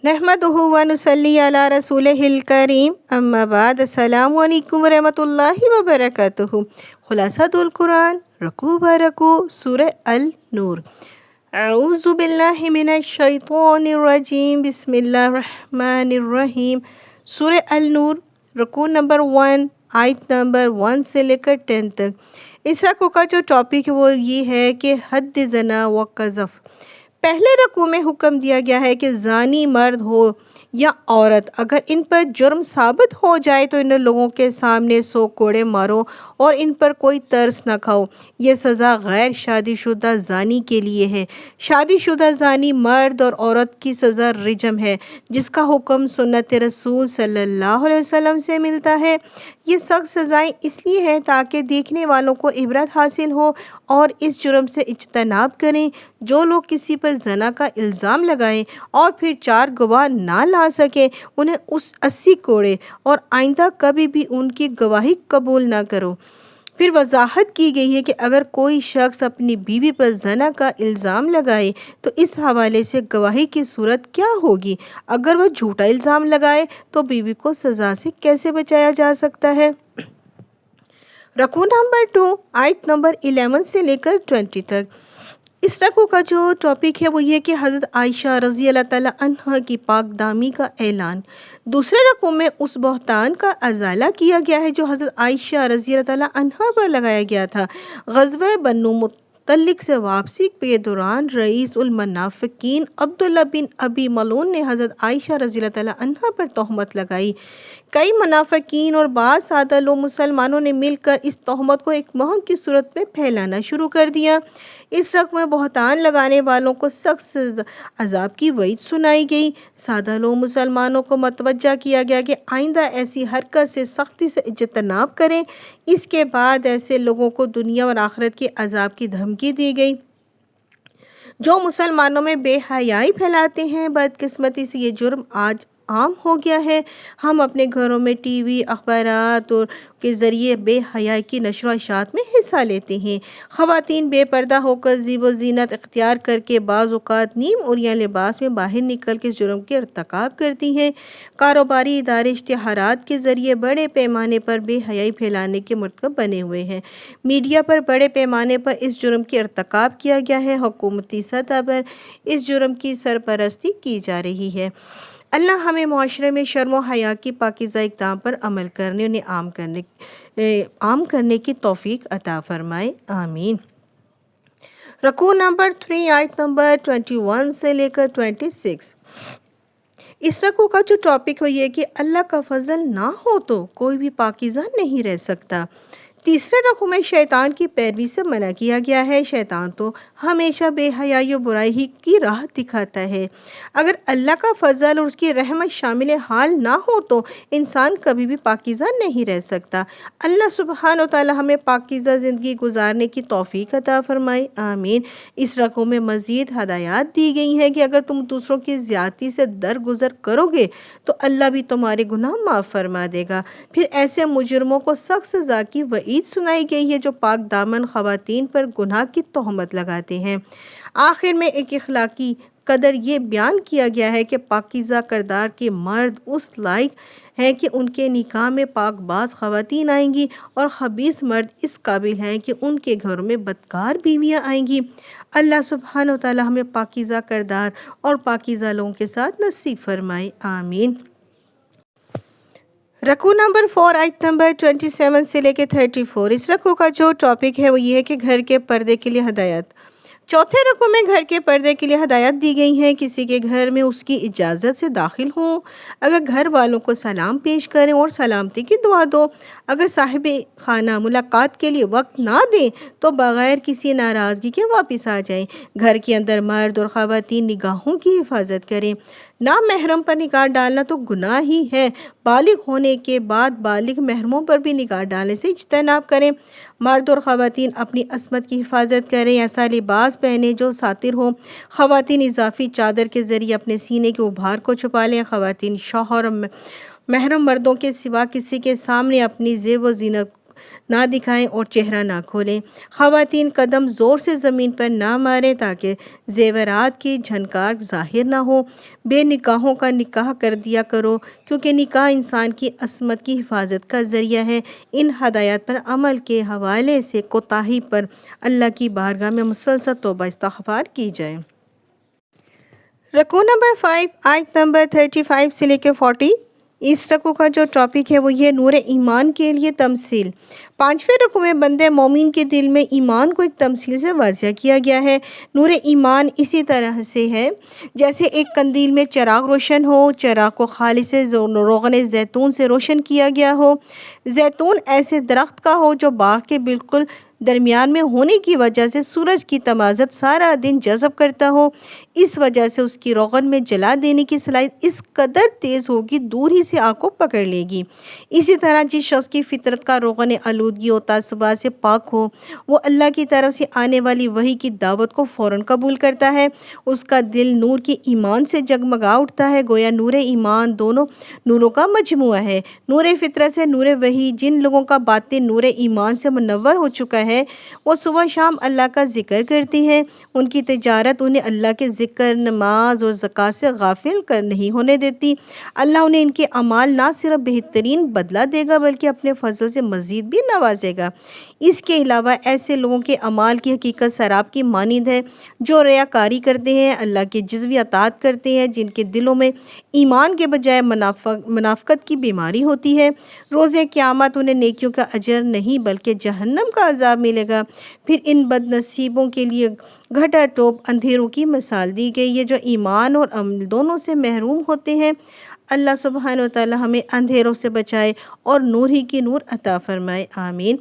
نحمدہ ونصلی علی رسولہ الکریم اما بعد السلام علیکم ورحمۃ اللہ وبرکاتہ۔ خلاصۃ القرآن رکوع برکوع سورہ النور۔ اعوذ باللہ من الشیطان الرجیم بسم اللہ الرحمن الرحیم۔ سورہ النور رکوع نمبر 1 آیت نمبر 1 سے لے کر 10 تک۔ اس رکوع کا جو ٹاپک ہے وہ یہ ہے کہ حد زنا و قذف۔ پہلے رکوع میں حکم دیا گیا ہے کہ زانی مرد ہو یا عورت، اگر ان پر جرم ثابت ہو جائے تو ان لوگوں کے سامنے 100 کوڑے مارو اور ان پر کوئی ترس نہ کھاؤ۔ یہ سزا غیر شادی شدہ زانی کے لیے ہے۔ شادی شدہ زانی مرد اور عورت کی سزا رجم ہے، جس کا حکم سنت رسول صلی اللہ علیہ وسلم سے ملتا ہے۔ یہ سخت سزائیں اس لیے ہیں تاکہ دیکھنے والوں کو عبرت حاصل ہو اور اس جرم سے اجتناب کریں۔ جو لوگ کسی پر زنا کا الزام لگائیں اور پھر 4 گواہ نہ لا سکیں، انہیں 80 کوڑے اور آئندہ کبھی بھی ان کی گواہی قبول نہ کرو۔ پھر وضاحت کی گئی ہے کہ اگر کوئی شخص اپنی بیوی پر زنا کا الزام لگائے تو اس حوالے سے گواہی کی صورت کیا ہوگی۔ اگر وہ جھوٹا الزام لگائے تو بیوی کو سزا سے کیسے بچایا جا سکتا ہے۔ رکوع نمبر 2 آیت نمبر 11 سے لے کر 20 تک۔ اس رکوع کا جو ٹاپک ہے وہ یہ کہ حضرت عائشہ رضی اللہ تعالیٰ عنہ کی پاک دامی کا اعلان۔ دوسرے رکوع میں اس بہتان کا ازالہ کیا گیا ہے جو حضرت عائشہ رضی اللہ تعالیٰ عنہ پر لگایا گیا تھا۔ غزوہ بنو مطلق سے واپسی کے دوران رئیس المنافقین عبداللہ بن ابی ملعون نے حضرت عائشہ رضی اللہ تعالیٰ عنہ پر تہمت لگائی۔ کئی منافقین اور بعض سادہ لوگ مسلمانوں نے مل کر اس تہمت کو ایک مہم کی صورت میں پھیلانا شروع کر دیا۔ اس رکوع میں بہتان لگانے والوں کو سخت عذاب کی وعید سنائی گئی۔ سادہ لوگ مسلمانوں کو متوجہ کیا گیا کہ آئندہ ایسی حرکت سے سختی سے اجتناب کریں۔ اس کے بعد ایسے لوگوں کو دنیا اور آخرت کے عذاب کی دھمکی دی گئی جو مسلمانوں میں بے حیائی پھیلاتے ہیں۔ بدقسمتی سے یہ جرم آج عام ہو گیا ہے۔ ہم اپنے گھروں میں ٹی وی، اخبارات اور کے ذریعے بے حیائی کی نشر و اشاعت میں حصہ لیتے ہیں۔ خواتین بے پردہ ہو کر زیب و زینت اختیار کر کے بعض اوقات نیم عریاں لباس میں باہر نکل کے جرم کے ارتکاب کرتی ہیں۔ کاروباری ادارے اشتہارات کے ذریعے بڑے پیمانے پر بے حیائی پھیلانے کے مرتکب بنے ہوئے ہیں۔ میڈیا پر بڑے پیمانے پر اس جرم کے ارتکاب کیا گیا ہے۔ حکومتی سطح پر اس جرم کی سرپرستی کی جا رہی ہے۔ اللہ ہمیں معاشرے میں شرم و حیا کی پاکیزہ اقدام پر عمل کرنے اور انہیں عام کرنے کی توفیق عطا فرمائے، آمین۔ رکوع نمبر 3 آیت نمبر 21 سے لے کر 26۔ اس رکوع کا جو ٹاپک ہے یہ کہ اللہ کا فضل نہ ہو تو کوئی بھی پاکیزہ نہیں رہ سکتا۔ تیسرے رکوع میں شیطان کی پیروی سے منع کیا گیا ہے۔ شیطان تو ہمیشہ بے حیائی و برائی ہی کی راہ دکھاتا ہے۔ اگر اللہ کا فضل اور اس کی رحمت شامل حال نہ ہو تو انسان کبھی بھی پاکیزہ نہیں رہ سکتا۔ اللہ سبحانہ و تعالی ہمیں پاکیزہ زندگی گزارنے کی توفیق عطا فرمائے، آمین۔ اس رکوع میں مزید ہدایات دی گئی ہیں کہ اگر تم دوسروں کی زیادتی سے درگزر کرو گے تو اللہ بھی تمہارے گناہ معاف فرما دے گا۔ پھر ایسے مجرموں کو سخت سزا کی وعید سنائی گئی ہے جو پاک دامن خواتین پر گناہ کی تہمت لگاتے ہیں۔ آخر میں ایک اخلاقی قدر یہ بیان کیا گیا ہے کہ پاکیزہ کردار کے مرد اس لائق ہیں کہ ان کے نکاح میں پاک باز خواتین آئیں گی اور خبیث مرد اس قابل ہیں کہ ان کے گھروں میں بدکار بیویاں آئیں گی۔ اللہ سبحانہ و تعالی ہمیں پاکیزہ کردار اور پاکیزہ لوگوں کے ساتھ نصیب فرمائے، آمین۔ رکوع نمبر 4 آیت نمبر 27 سے لے کے 34۔ اس رکوع کا جو ٹاپک ہے وہ یہ ہے کہ گھر کے پردے کے لیے ہدایت۔ چوتھے رکوع میں گھر کے پردے کے لیے ہدایت دی گئی ہیں۔ کسی کے گھر میں اس کی اجازت سے داخل ہوں، اگر گھر والوں کو سلام پیش کریں اور سلامتی کی دعا دو، اگر صاحب خانہ ملاقات کے لیے وقت نہ دیں تو بغیر کسی ناراضگی کے واپس آ جائیں۔ گھر کے اندر مرد اور خواتین نگاہوں کی حفاظت کریں۔ نامحرم پر نگاہ ڈالنا تو گناہ ہی ہے۔ بالغ ہونے کے بعد بالغ محرموں پر بھی نگاہ ڈالنے سے اجتناب کریں۔ مرد اور خواتین اپنی عصمت کی حفاظت کریں، ایسا لباس پہنیں جو ساتر ہو۔ خواتین اضافی چادر کے ذریعے اپنے سینے کے ابھار کو چھپا لیں۔ خواتین شوہر اور محرم مردوں کے سوا کسی کے سامنے اپنی زیب و زینت نہ دکھائیں اور چہرہ نہ کھولیں۔ خواتین قدم زور سے زمین پر نہ ماریں تاکہ زیورات کی جھنکار ظاہر نہ ہو۔ بے نکاحوں کا نکاح کر دیا کرو کیونکہ نکاح انسان کی عصمت کی حفاظت کا ذریعہ ہے۔ ان ہدایات پر عمل کے حوالے سے کوتاہی پر اللہ کی بارگاہ میں مسلسل توبہ استغفار کی جائے۔ رکوع نمبر 5 آیت نمبر 35 سے لے کے 40۔ اس رکوع کا جو ٹاپک ہے وہ یہ نور ایمان کے لیے تمثیل۔ 5ویں رکوع میں بندے مومن کے دل میں ایمان کو ایک تمثیل سے واضح کیا گیا ہے۔ نور ایمان اسی طرح سے ہے جیسے ایک قندیل میں چراغ روشن ہو، چراغ کو خالص روغن زیتون سے روشن کیا گیا ہو۔ زیتون ایسے درخت کا ہو جو باغ کے بالکل درمیان میں ہونے کی وجہ سے سورج کی تمازت سارا دن جذب کرتا ہو، اس وجہ سے اس کی روغن میں جلا دینے کی صلاحیت اس قدر تیز ہوگی دور ہی سے آنکھ کو پکڑ لے گی۔ اسی طرح جس شخص کی فطرت کا روغن آلودگی و تعصبات سے پاک ہو، وہ اللہ کی طرف سے آنے والی وحی کی دعوت کو فوراً قبول کرتا ہے، اس کا دل نور کے ایمان سے جگمگا اٹھتا ہے، گویا نور ایمان دونوں نوروں کا مجموعہ ہے۔ نور فطرت سے نور وحی، جن لوگوں کا باطن نور ایمان سے منور ہو چکا ہے وہ صبح شام اللہ کا ذکر کرتے ہیں، ان کی تجارت انہیں اللہ کے ذکر، نماز اور زکوٰۃ سے غافل نہیں ہونے دیتی۔ اللہ انہیں ان کے اعمال نہ صرف بہترین بدلہ دے گا بلکہ اپنے فضل سے مزید بھی نوازے گا۔ اس کے علاوہ ایسے لوگوں کے اعمال کی حقیقت سراب کی مانند ہے جو ریاکاری کرتے ہیں، اللہ کی جزوی اطاعت کرتے ہیں، جن کے دلوں میں ایمان کے بجائے منافقت کی بیماری ہوتی ہے۔ روز قیامت انہیں نیکیوں کا اجر نہیں بلکہ جہنم کا عذاب ملے گا۔ پھر ان بد نصیبوں کے لیے گھٹا ٹوپ اندھیروں کی مثال دی گئی ہے جو ایمان اور عمل دونوں سے محروم ہوتے ہیں۔ اللہ سبحانہ و تعالی ہمیں اندھیروں سے بچائے اور نور ہی کی نور عطا فرمائے، آمین۔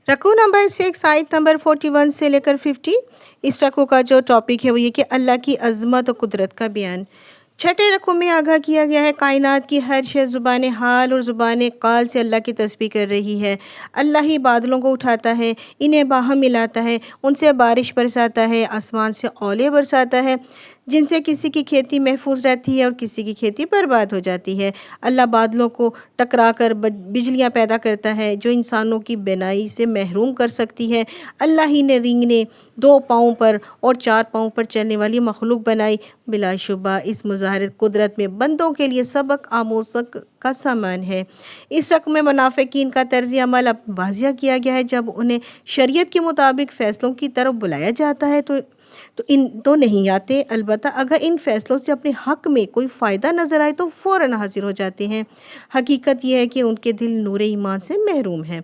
رکوع نمبر 6 آیت نمبر 41 سے لے کر 50۔ اس رکوع کا جو ٹاپک ہے وہ یہ کہ اللہ کی عظمت و قدرت کا بیان۔ 6 رکوع میں آگاہ کیا گیا ہے کائنات کی ہر شے زبان حال اور زبان قال سے اللہ کی تسبیح کر رہی ہے۔ اللہ ہی بادلوں کو اٹھاتا ہے، انہیں باہم ملاتا ہے، ان سے بارش برساتا ہے، آسمان سے اولے برساتا ہے جن سے کسی کی کھیتی محفوظ رہتی ہے اور کسی کی کھیتی برباد ہو جاتی ہے۔ اللہ بادلوں کو ٹکرا کر بجلیاں پیدا کرتا ہے جو انسانوں کی بینائی سے محروم کر سکتی ہے۔ اللہ ہی نے رینگنے 2 پاؤں پر اور 4 پاؤں پر چلنے والی مخلوق بنائی۔ بلا شبہ اس مظاہر قدرت میں بندوں کے لیے سبق آموز کا سامان ہے۔ اس رکوع میں منافقین کا طرز عمل واضح کیا گیا ہے۔ جب انہیں شریعت کے مطابق فیصلوں کی طرف بلایا جاتا ہے تو نہیں آتے، البتہ اگر ان فیصلوں سے اپنے حق میں کوئی فائدہ نظر آئے تو فوراً حاضر ہو جاتے ہیں۔ حقیقت یہ ہے کہ ان کے دل نور ایمان سے محروم ہیں۔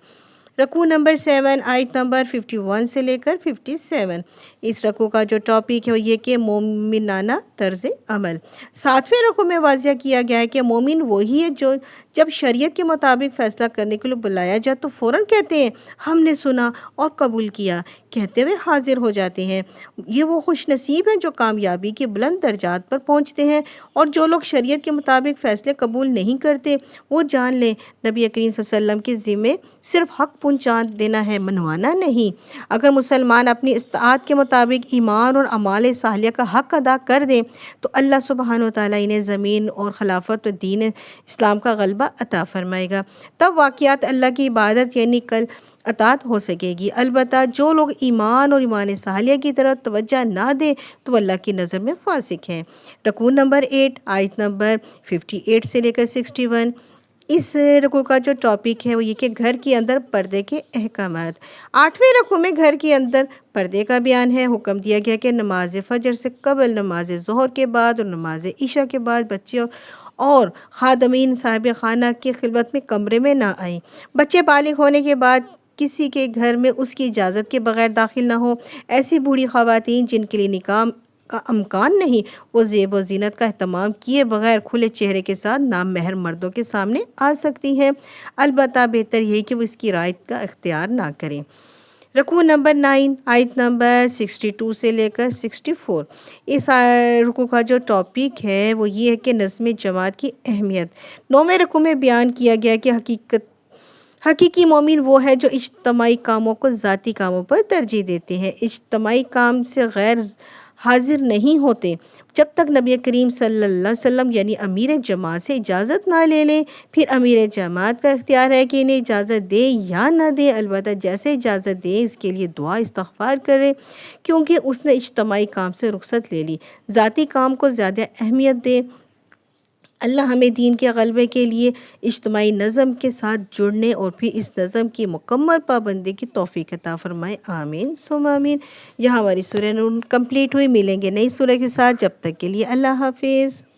رکوع نمبر 7 آیت نمبر 51 سے لے کر 57۔ اس رکوع کا جو ٹاپک ہے وہ یہ کہ مومنانہ طرز عمل۔ 7ویں رکوع میں واضح کیا گیا ہے کہ مومن وہی ہے جو جب شریعت کے مطابق فیصلہ کرنے کے لیے بلایا جائے تو فوراً کہتے ہیں ہم نے سنا اور قبول کیا، کہتے ہوئے حاضر ہو جاتے ہیں۔ یہ وہ خوش نصیب ہیں جو کامیابی کے بلند درجات پر پہنچتے ہیں، اور جو لوگ شریعت کے مطابق فیصلے قبول نہیں کرتے وہ جان لیں نبی کریم صلی اللہ علیہ وسلم کے ذمے صرف حق پہنچا دینا ہے، منوانا نہیں۔ اگر مسلمان اپنی استطاعت کے مطابق ایمان اور اعمال صالحہ کا حق ادا کر دیں تو اللہ سبحانہ وتعالی انہیں زمین اور خلافت و دین اسلام کا غلبہ عطا فرمائے گا، تب واقعات اللہ کی عبادت یعنی کل اطاعت ہو سکے گی۔ البتہ جو لوگ ایمان اور ایمان صالحہ کی طرف توجہ نہ دیں تو اللہ کی نظر میں فاسق ہیں۔ رکوع نمبر 8 آیت نمبر 58 سے لے کر 61۔ اس رکوع کا جو ٹاپک ہے وہ یہ کہ گھر کے اندر پردے کے احکامات۔ 8ویں رکوع میں گھر کے اندر پردے کا بیان ہے۔ حکم دیا گیا کہ نماز فجر سے قبل، نماز ظہر کے بعد اور نماز عشاء کے بعد بچے اور خادمین صاحب خانہ کی خلوت میں کمرے میں نہ آئیں۔ بچے بالغ ہونے کے بعد کسی کے گھر میں اس کی اجازت کے بغیر داخل نہ ہوں۔ ایسی بوڑھی خواتین جن کے لیے نکاح کا امکان نہیں وہ زیب و زینت کا اہتمام کیے بغیر کھلے چہرے کے ساتھ نامحرم مردوں کے سامنے آ سکتی ہیں، البتہ بہتر یہی کہ وہ اس کی رعایت کا اختیار نہ کریں۔ رکوع نمبر 9 آیت نمبر 62 سے لے کر 64۔ اس رکوع کا جو ٹاپک ہے وہ یہ ہے کہ نظم جماعت کی اہمیت۔ 9ویں رکوع میں بیان کیا گیا کہ حقیقی مومن وہ ہے جو اجتماعی کاموں کو ذاتی کاموں پر ترجیح دیتے ہیں۔ اجتماعی کام سے غیر حاضر نہیں ہوتے جب تک نبی کریم صلی اللہ علیہ وسلم یعنی امیر جماعت سے اجازت نہ لے لیں۔ پھر امیر جماعت کا اختیار ہے کہ انہیں اجازت دے یا نہ دے، البتہ جیسے اجازت دے اس کے لیے دعا استغفار کرے، کیونکہ اس نے اجتماعی کام سے رخصت لے لی، ذاتی کام کو زیادہ اہمیت دے۔ اللہ ہمیں دین کے غلبے کے لیے اجتماعی نظم کے ساتھ جڑنے اور پھر اس نظم کی مکمل پابندی کی توفیق عطا فرمائے، آمین ثم آمین۔ یہاں ہماری سورہ نور کمپلیٹ ہوئی، ملیں گے نئی سورہ کے ساتھ، جب تک کے لیے اللہ حافظ۔